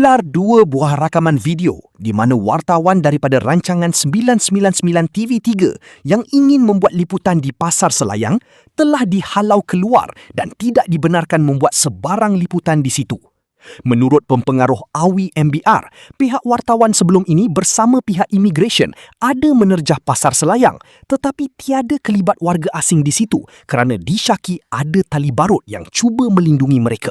Beredar dua buah rakaman video di mana wartawan daripada rancangan 999 TV3 yang ingin membuat liputan di Pasar Selayang telah dihalau keluar dan tidak dibenarkan membuat sebarang liputan di situ. Menurut pempengaruh AWI MBR, pihak wartawan sebelum ini bersama pihak imigresen ada menerjah Pasar Selayang tetapi tiada kelibat warga asing di situ kerana disyaki ada tali barut yang cuba melindungi mereka.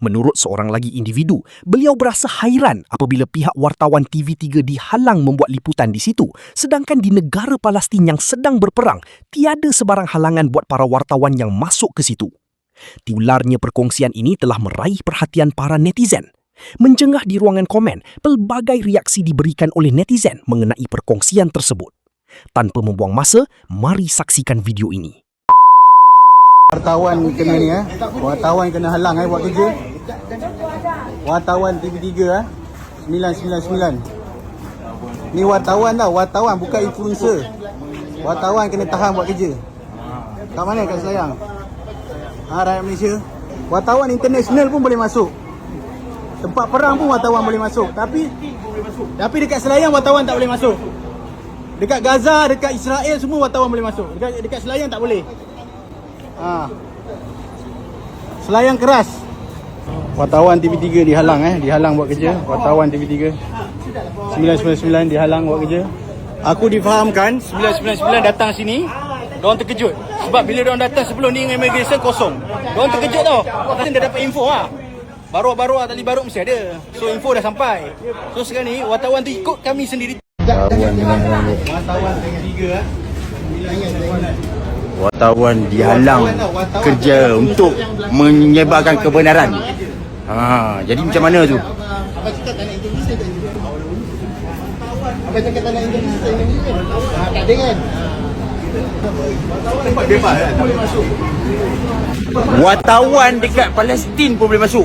Menurut seorang lagi individu, beliau berasa hairan apabila pihak wartawan TV3 dihalang membuat liputan di situ, sedangkan di negara Palestin yang sedang berperang, tiada sebarang halangan buat para wartawan yang masuk ke situ. Tiularnya perkongsian ini telah meraih perhatian para netizen. Menjengah di ruangan komen, pelbagai reaksi diberikan oleh netizen mengenai perkongsian tersebut. Tanpa membuang masa, mari saksikan video ini. Wartawan kena ni wartawan kena halang buat kerja. Wartawan TV3 999. Ni wartawan tau, wartawan bukan influencer. Wartawan kena tahan buat kerja. Kat mana kat Selayang? Rakyat Malaysia. Wartawan international pun boleh masuk. Tempat perang pun wartawan boleh masuk. Tapi dekat Selayang wartawan tak boleh masuk. Dekat Gaza, dekat Israel semua wartawan boleh masuk. Dekat Selayang tak boleh. Selayang keras. Wartawan TV3 dihalang buat kerja. Wartawan TV3 999 dihalang buat kerja. Aku difahamkan 999 datang sini, diorang terkejut. Sebab bila diorang datang sebelum ni immigration kosong. Diorang terkejut tau. Dia dah dapat info Baru tali baru mesti ada. So info dah sampai. So sekarang ni wartawan tu ikut kami sendiri. Wartawan TV3 wartawan dihalang kerja untuk menyebarkan kebenaran. Jadi macam mana tu? Abang cakap tak nak interview tak nak interview tak ada kan? Tempat bebas tak boleh masuk. Wartawan dekat Palestin pun boleh masuk.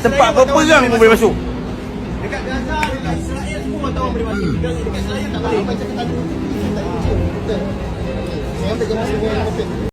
Tempat berperang pun boleh masuk. Dekat Gaza, dekat Israel semua wartawan boleh masuk. Dekat Selayang tak boleh. Abang cakap tak ada. Saya tak masuk.